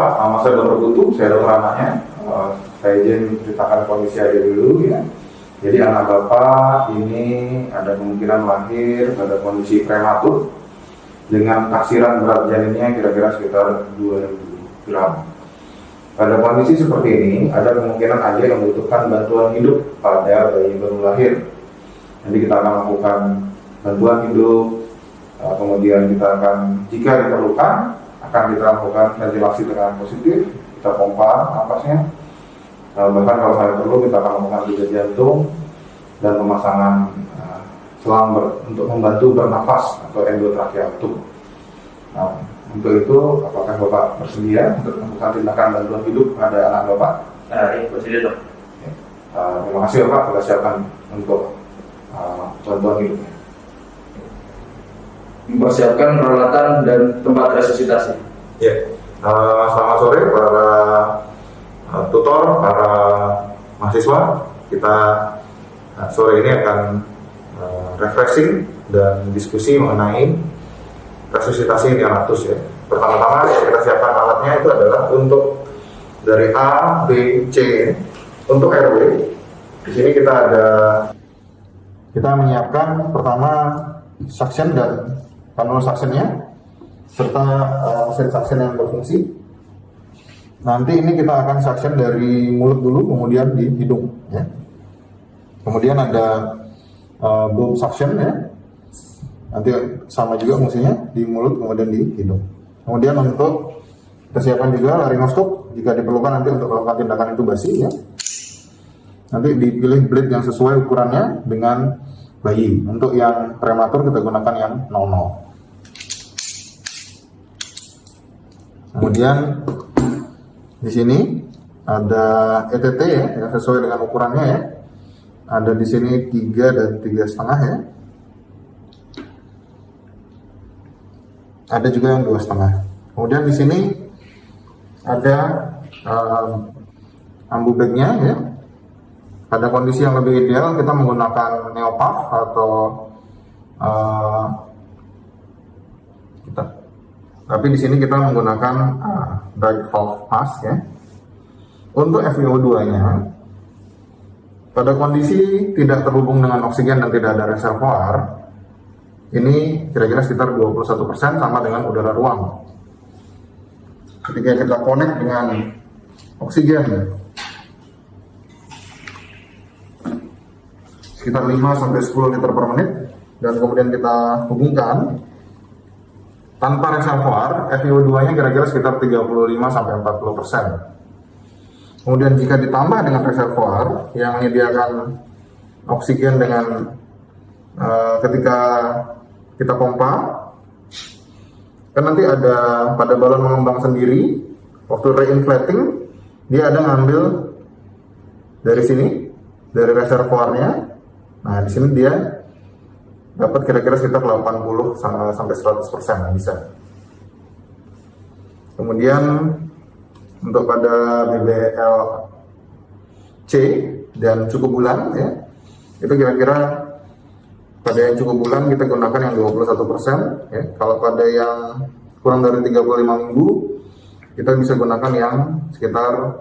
Bapak, nama saya Dr. Putu, saya dokter anaknya. Saya izin ceritakan kondisi aja dulu ya. Jadi anak Bapak ini ada kemungkinan lahir pada kondisi prematur dengan taksiran berat janinnya kira-kira sekitar 2.000 gram. Pada kondisi seperti ini, ada kemungkinan ayah yang membutuhkan bantuan hidup pada bayi baru lahir. Nanti kita akan lakukan bantuan hidup, kemudian kita akan, jika diperlukan, akan kita lakukan ventilasi dengan positif, kita pompa napasnya. Bahkan kalau saya perlu, kita akan melakukan pijat jantung dan pemasangan selang untuk membantu bernafas atau endotracheal. Nah, untuk itu, apakah Bapak bersedia untuk melakukan tindakan bantuan hidup pada anak Bapak? Iya, bersedia dok. Terima kasih Bapak, kita siapkan untuk bantuan hidupnya. Mempersiapkan peralatan dan tempat resusitasi. Ya, selamat sore para tutor, para mahasiswa. Kita sore ini akan refreshing dan diskusi mengenai resusitasi neonatus ya. Pertama-tama kita siapkan alatnya itu adalah untuk dari A, B, C. Untuk RW, di sini kita menyiapkan pertama suction dan panel suctionnya serta mesin suction yang berfungsi. Nanti ini kita akan suction dari mulut dulu, kemudian di hidung ya. Kemudian ada bulb suction ya. Nanti sama juga fungsinya di mulut kemudian di hidung. Kemudian untuk kesiapan juga laryngoscope jika diperlukan nanti untuk melakukan tindakan intubasi ya. Nanti dipilih blade yang sesuai ukurannya dengan bayi. Untuk yang prematur kita gunakan yang 00. Kemudian di sini ada ETT ya, yang sesuai dengan ukurannya ya. Ada di sini 3 dan 3,5 ya. Ada juga yang 2,5. Kemudian di sini ada ambu bagnya ya. Pada kondisi yang lebih ideal kita menggunakan neopuff atau tapi di sini kita menggunakan dry valve mask ya. Untuk FiO2-nya pada kondisi tidak terhubung dengan oksigen dan tidak ada reservoir, ini kira-kira sekitar 21% sama dengan udara ruang. Ketika kita connect dengan oksigen sekitar 5-10 liter per menit dan kemudian kita hubungkan tanpa reservoir, FiO2-nya kira-kira sekitar 35-40%. Kemudian jika ditambah dengan reservoir yang menyediakan oksigen dengan ketika kita pompa, kan nanti ada pada balon mengembang sendiri waktu reinflating dia ada ngambil dari sini dari reservoirnya. Nah di sini dia dapat kira-kira sekitar 80 sampai 100% bisa. Kemudian untuk pada BBLC dan cukup bulan ya, itu kira-kira pada yang cukup bulan kita gunakan yang 21% ya. Kalau pada yang kurang dari 35 minggu kita bisa gunakan yang sekitar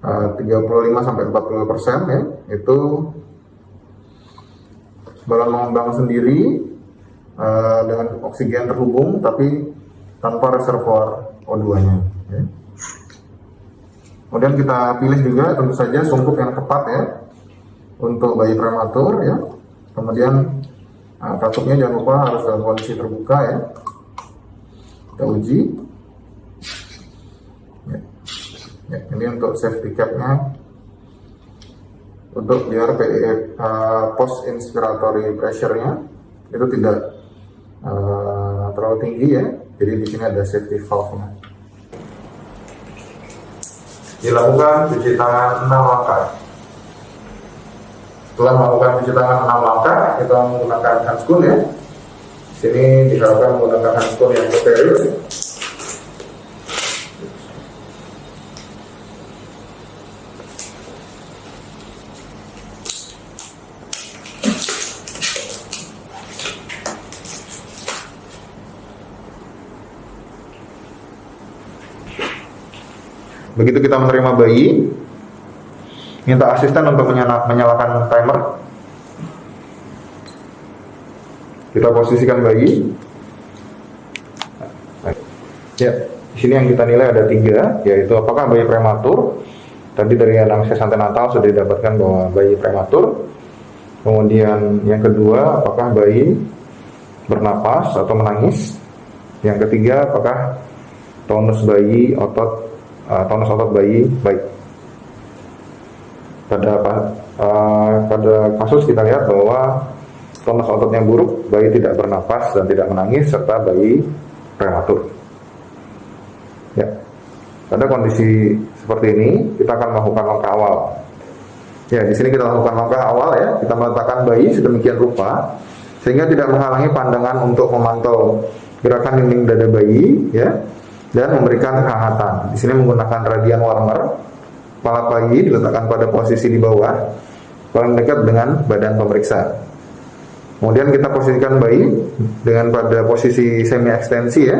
35-40% ya. Itu balon mengembang sendiri dengan oksigen terhubung tapi tanpa reservoir O2-nya ya. Kemudian kita pilih juga tentu saja sungkup yang tepat ya untuk bayi prematur ya. Kemudian katupnya jangan lupa harus dalam kondisi terbuka ya. Kita uji. Ya, ini untuk safety cap-nya untuk biar post inspiratory pressure-nya itu tidak terlalu tinggi ya. Jadi di sini ada safety valve-nya. Dilakukan cuci tangan 6 langkah. Setelah melakukan cuci tangan 6 langkah, kita menggunakan handscoon ya. Di sini diharapkan menggunakan handscoon yang steril. begitu kita menerima bayi, minta asisten untuk menyalakan timer. Kita posisikan bayi. Ya, di sini yang kita nilai ada 3, yaitu apakah bayi prematur. Tadi dari anamnesis antenatal sudah didapatkan bahwa bayi prematur. Kemudian yang kedua, apakah bayi bernapas atau menangis. Yang ketiga, apakah tonus otot bayi baik. Pada kasus kita lihat bahwa tonus ototnya buruk, bayi tidak bernapas dan tidak menangis, serta bayi prematur. Ya, pada kondisi seperti ini kita akan melakukan langkah awal. Ya, di sini kita lakukan langkah awal ya. Kita meletakkan bayi sedemikian rupa sehingga tidak menghalangi pandangan untuk memantau gerakan dinding dada bayi ya, dan memberikan kehangatan. Di sini menggunakan radian warmer. Kepala bayi diletakkan pada posisi di bawah, paling dekat dengan badan pemeriksa. Kemudian kita posisikan bayi dengan pada posisi semi ekstensi ya.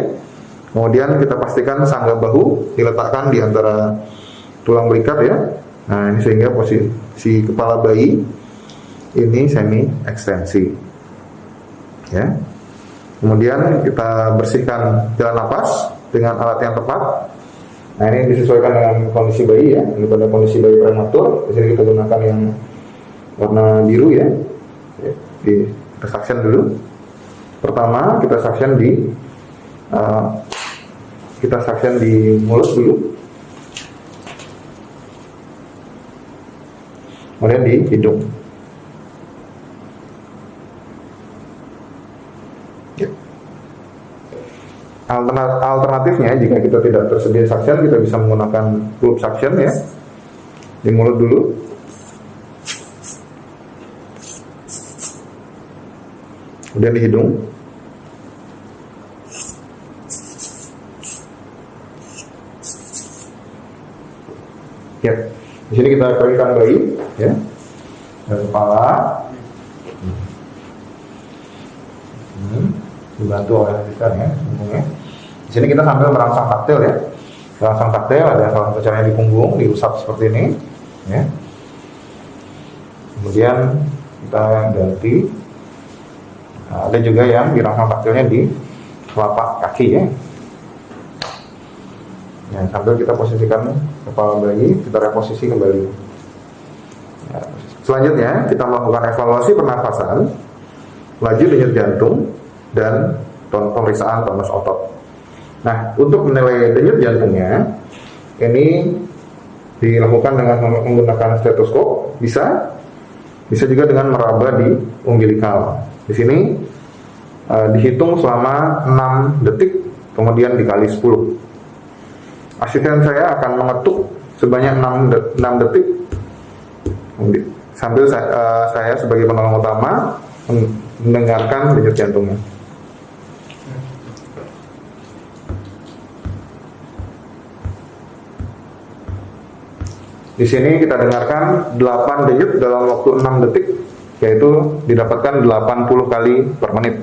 Kemudian kita pastikan sangga bahu diletakkan di antara tulang belikat ya. Nah, ini sehingga posisi kepala bayi ini semi ekstensi. Ya. Kemudian kita bersihkan jalan napas dengan alat yang tepat. Nah, ini disesuaikan dengan kondisi bayi ya. Ini pada kondisi bayi prematur. Di sini kita gunakan yang warna biru ya. Kita suction dulu. Pertama kita suction di mulut dulu. Kemudian di hidung. Alternatifnya jika kita tidak tersedia suction, kita bisa menggunakan pulp suction ya. Di mulut dulu. Kemudian di hidung. Ya, di sini kita keringkan bayi ya. Dari kepala. Dibantu oleh asisten ya, punggungnya. Di sini kita sambil merangsang taktil ya. Merangsang taktil ada salah satu caranya di punggung, diusap seperti ini ya. Kemudian kita ganti. Nah, ada juga yang dirangsang taktilnya di telapak kaki ya. Nah, sambil kita posisikan kepala bayi, kita reposisi kembali. Nah, selanjutnya kita melakukan evaluasi pernafasan, laju denyut jantung, dan pemeriksaan tonus otot. Nah, untuk menilai denyut jantungnya, ini dilakukan dengan menggunakan stetoskop, bisa juga dengan meraba di umbilikal. Di sini dihitung selama 6 detik, kemudian dikali 10. Asisten saya akan mengetuk sebanyak 6 detik, sambil saya sebagai penolong utama mendengarkan denyut jantungnya. Di sini kita dengarkan 8 denyut dalam waktu 6 detik, yaitu didapatkan 80 kali per menit.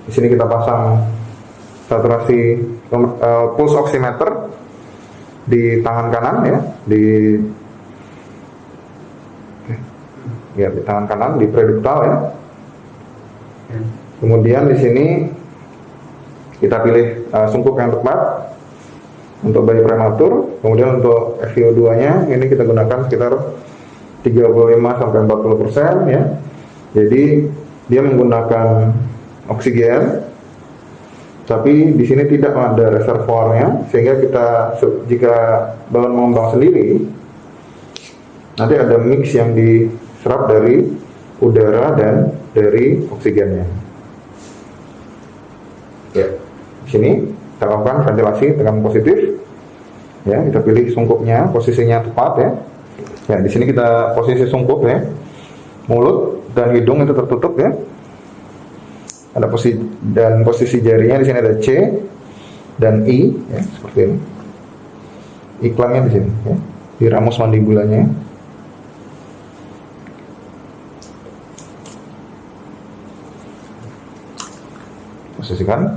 Di sini kita pasang saturasi pulse oximeter di tangan kanan ya, di tangan kanan di preduktal ya. Kemudian di sini kita pilih sungkup yang tepat untuk bayi prematur. Kemudian untuk FiO2-nya ini kita gunakan sekitar 35-40% ya. Jadi dia menggunakan oksigen, tapi di sini tidak ada reservoirnya, sehingga jika balon mengembang sendiri, nanti ada mix yang diserap dari udara dan dari oksigennya. Ya, di sini kita lakukan ventilasi tekan positif. Ya, kita pilih sungkupnya, posisinya tepat ya. Ya, di sini kita posisi sungkup ya. Mulut dan hidung itu tertutup ya. Ada posisi jarinya di sini ada C dan I ya, seperti ini. Iklannya di sini ya. Di ramus mandibulanya. Posisikan.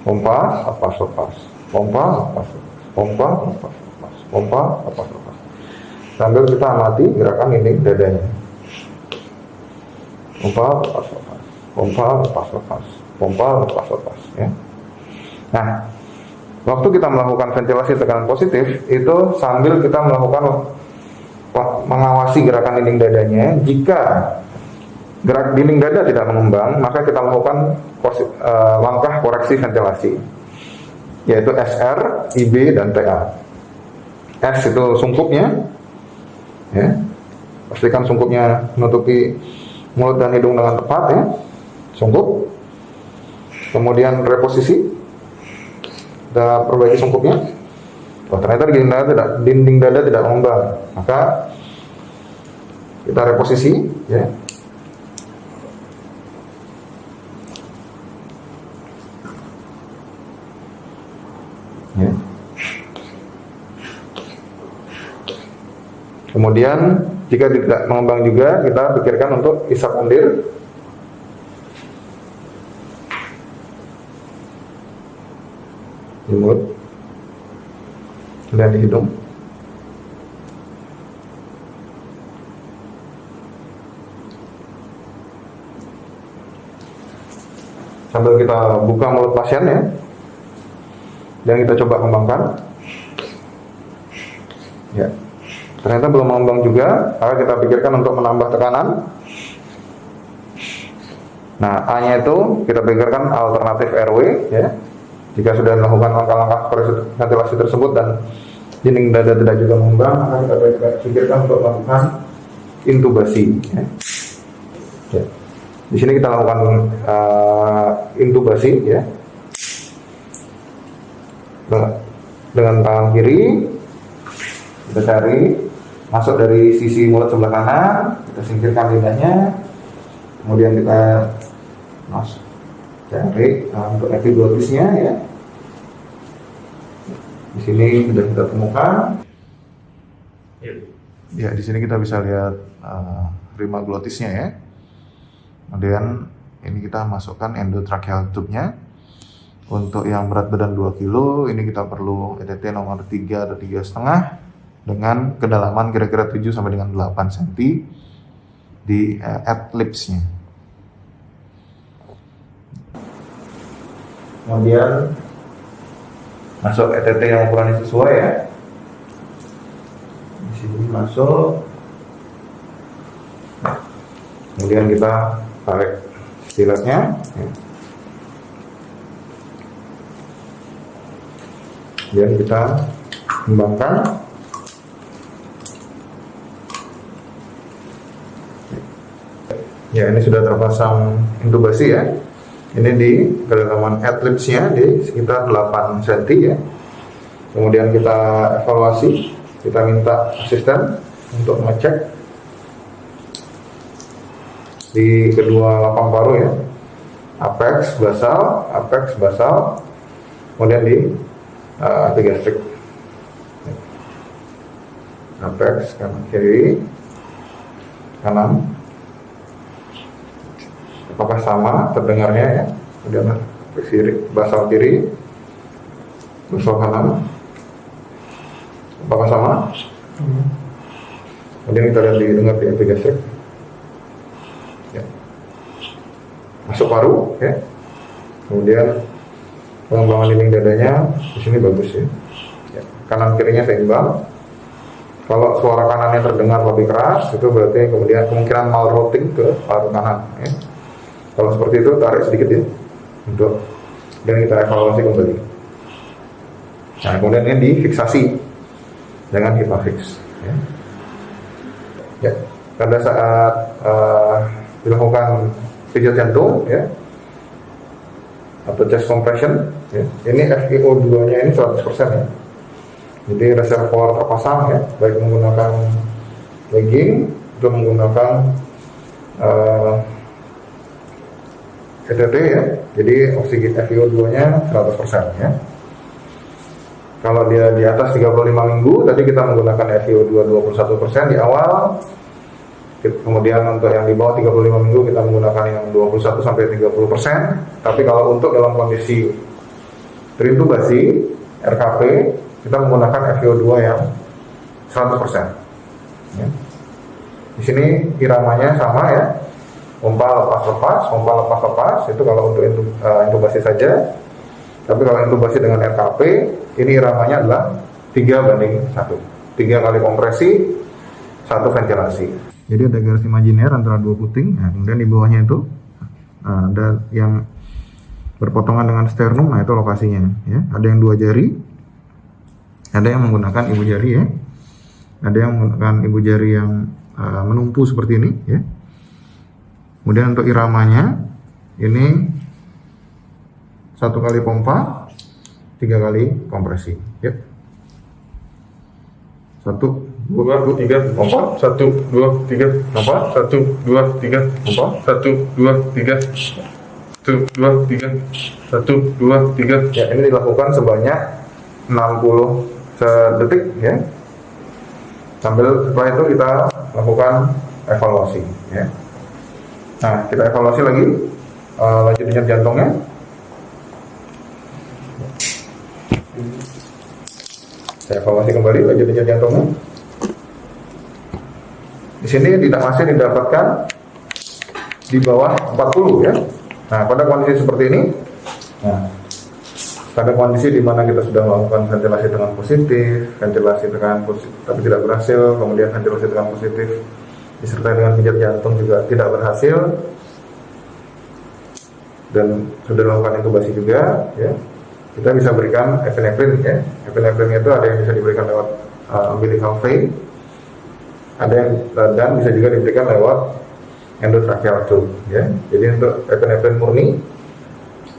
Pompa, lepas. Pompa, lepas. pompa, lepas, lepas, pompa, lepas, lepas. Sambil kita amati gerakan dinding dadanya. Pompa, lepas, lepas, pompa, lepas, lepas, pompa, lepas, lepas. Ya. Nah, waktu kita melakukan ventilasi tekanan positif itu sambil kita melakukan mengawasi gerakan dinding dadanya. Jika gerak dinding dada tidak mengembang, maka kita lakukan langkah koreksi ventilasi, yaitu SR, IB, dan TA. S itu sungkupnya, ya, pastikan sungkupnya menutupi mulut dan hidung dengan tepat, ya, sungkup. Kemudian reposisi, kita perbaiki sungkupnya. Oh, ternyata dinding dada tidak mengembang, maka kita reposisi, ya. Ya. Kemudian jika tidak mengembang juga, kita pikirkan untuk isap undir. Di mulut dan di hidung. Sambil kita buka mulut pasien, ya, dan kita coba kembangkan. Ya, ternyata belum mengembang juga, maka kita pikirkan untuk menambah tekanan. Nah, A-nya itu kita pikirkan alternatif airway, ya. Jika sudah melakukan langkah-langkah ventilasi tersebut dan dinding dada tidak juga mengembang, maka kita pikirkan untuk melakukan intubasi, ya. Ya. Di sini kita lakukan intubasi, ya, dengan tangan kiri. Kita cari masuk dari sisi mulut sebelah kanan, kita singkirkan lidahnya, kemudian kita masuk cari untuk epiglotisnya, ya. Di sini sudah kita temukan. Ya, di sini kita bisa lihat rima glotisnya, ya. Kemudian ini kita masukkan endotracheal tube-nya. Untuk yang berat badan 2 kg, ini kita perlu ETT nomor 3 atau 3,5 dengan kedalaman kira-kira 7 sampai dengan 8 cm di ad-libsnya. Kemudian masuk ETT yang ukurannya sesuai, ya. Di sini masuk. Kemudian kita tarik stiletnya, ya. Kemudian kita kembangkan. Ya, ini sudah terpasang intubasi, ya. Ini di kedalaman ad-libsnya di sekitar 8 cm, ya. Kemudian kita evaluasi, kita minta asisten untuk mengecek di kedua lapang paru, ya. Apex basal, kemudian di epigastrik. Apex kanan kiri, kanan. Apakah sama terdengarnya, ya? Kemudian kiri, basal kiri, basal kanan. Apakah sama? Kemudian kita lihat didengar di epigastrik. Ya. Masuk paru, ya. Kemudian pengembangan dinding dadanya di sini bagus, ya. Ya. Kanan kirinya seimbang. Kalau suara kanannya terdengar lebih keras, itu berarti kemudian kemungkinan malrouting ke paru kanan, ya. Kalau seperti itu tarik sedikit, ya, untuk dan kita evaluasi kembali. Nah, kemudian ini difiksasi dengan hipafix, ya. Ya, pada saat dilakukan pijat jantung, ya, atau chest compression, ya, ini FiO2-nya ini 100%, ya. Jadi reservoir terpasang, ya, baik menggunakan legging atau menggunakan ETT, ya. Jadi oksigen FiO2-nya 100%, ya. Kalau dia di atas 35 minggu, tadi kita menggunakan FiO2 21% di awal. Kemudian untuk yang di bawah 35 minggu kita menggunakan yang 21 sampai 30%. Tapi kalau untuk dalam kondisi terintubasi RKP, kita menggunakan FiO2 yang 100%. Ya. Di sini iramanya sama ya, pompa lepas-lepas, itu kalau untuk intubasi saja. Tapi kalau intubasi dengan RKP, ini iramanya adalah 3:1. 3 kali kompresi, 1 ventilasi. Jadi ada garis imajiner antara 2 puting, nah, kemudian di bawahnya itu ada yang berpotongan dengan sternum, nah itu lokasinya. Ya. Ada yang 2 jari, ada yang menggunakan ibu jari ya, ada yang menggunakan ibu jari yang menumpu seperti ini ya. Kemudian untuk iramanya ini 1 kali pompa, 3 kali kompresi ya. 1, 2, 3 pompa, 1, 2, 3 pompa, 1, 2, 3 pompa, 1, 2, 3 1, 2, 3 1, 2, 3. Ya, ini dilakukan sebanyak 60 detik ya. Sambil setelah itu kita lakukan evaluasi ya. Nah, kita evaluasi lagi lanjut denyut jantungnya. Saya evaluasi kembali lanjut denyut jantungnya. Di sini masih didapatkan di bawah 40 ya. Nah, pada kondisi seperti ini, pada kondisi di mana kita sudah melakukan ventilasi dengan positif, tapi tidak berhasil, kemudian ventilasi dengan positif disertai dengan pijat jantung juga tidak berhasil, dan sudah melakukan intubasi juga, ya, kita bisa berikan epinefrin ya. Epinefrin itu ada yang bisa diberikan lewat umbilical vein, ada yang dan bisa juga diberikan lewat endotracheal tube ya. Jadi untuk epinefrin murni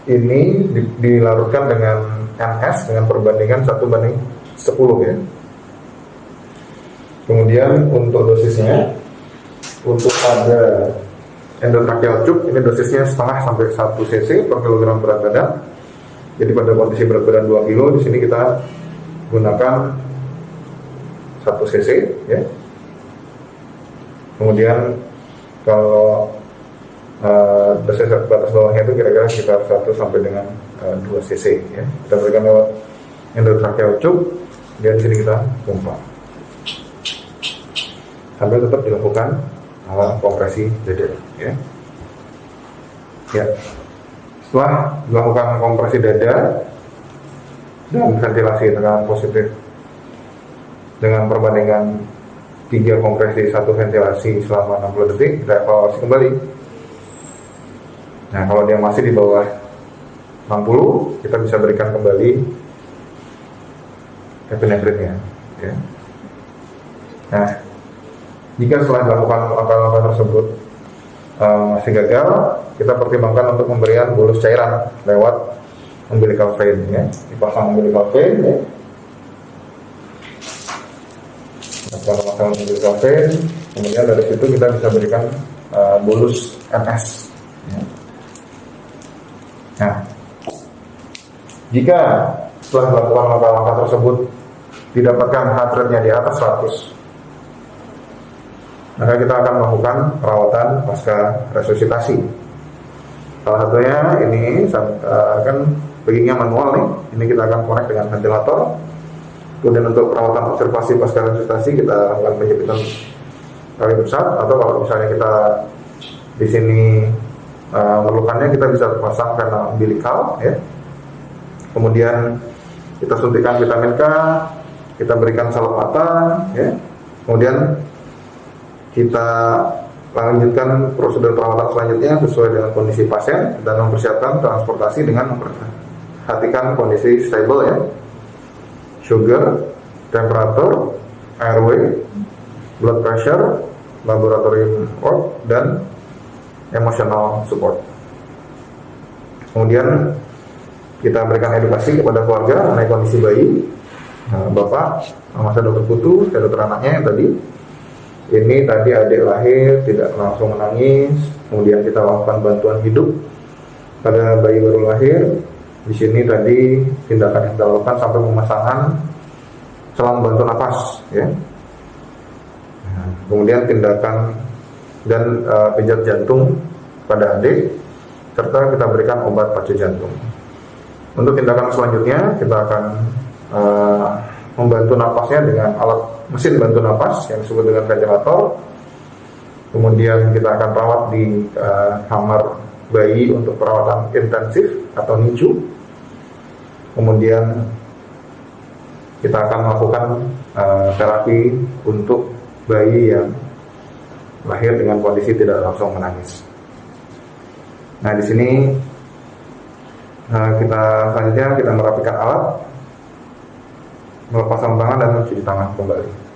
ini dilarutkan dengan NS dengan perbandingan 1:10 ya. Kemudian untuk dosisnya, untuk pada endotracheal tube ini dosisnya setengah sampai 1 cc per kilogram berat badan. Jadi pada kondisi berat badan 2 kg di sini kita gunakan 1 cc ya. Kemudian kalau dosis batas bawahnya itu kira-kira sekitar 1 sampai dengan 2 cc ya. Kita berikan lewat endotracheal tube, dan di sini kita pompa sambil tetap dilakukan kompresi dada ya. Ya. Setelah dilakukan kompresi dada dan ventilasi tekanan positif dengan perbandingan 3 kompresi 1 ventilasi selama 60 detik, kita evaluasi kembali. Nah, kalau dia masih di bawah 60, kita bisa berikan kembali epinefrinnya ya. Nah, jika setelah dilakukan langkah-langkah tersebut masih gagal, kita pertimbangkan untuk pemberian bolus cairan lewat umbilical vein ya. Dipasang umbilical vein ya. Kita pasang umbilical vein, kemudian dari situ kita bisa berikan bolus NS ya. Nah, jika setelah dilakukan langkah-langkah tersebut didapatkan heart rate-nya di atas 100, maka kita akan melakukan perawatan pasca resusitasi. Salah satunya ini kan baggingnya manual nih. Ini kita akan connect dengan ventilator. Kemudian untuk perawatan observasi pasca resusitasi kita lakukan penjepitan tali pusat, atau kalau misalnya kita di sini memerlukannya kita bisa pasang vena umbilical ya. Kemudian kita suntikan vitamin K, kita berikan salep mata ya. Kemudian kita lanjutkan prosedur perawatan selanjutnya sesuai dengan kondisi pasien dan mempersiapkan transportasi dengan memperhatikan kondisi stable ya, sugar, temperatur, airway, blood pressure, laboratorium work, dan emotional support. Kemudian kita berikan edukasi kepada keluarga mengenai kondisi bayi. Bapak, masa dokter Putu, dokter anaknya yang tadi. Ini tadi adik lahir tidak langsung menangis, kemudian kita lakukan bantuan hidup pada bayi baru lahir. Di sini tadi tindakan yang kita lakukan sampai pemasangan selang bantu nafas, ya. Kemudian tindakan dan pijat jantung pada adik, serta kita berikan obat pacu jantung. Untuk tindakan selanjutnya kita akan membantu napasnya dengan alat mesin bantu napas yang disebut dengan ventilator. Kemudian kita akan rawat di kamar bayi untuk perawatan intensif atau NICU. Kemudian kita akan melakukan terapi untuk bayi yang lahir dengan kondisi tidak langsung menangis. Nah, di sini selanjutnya kita merapikan alat, melepas sarung tangan dan mencuci tangan kembali.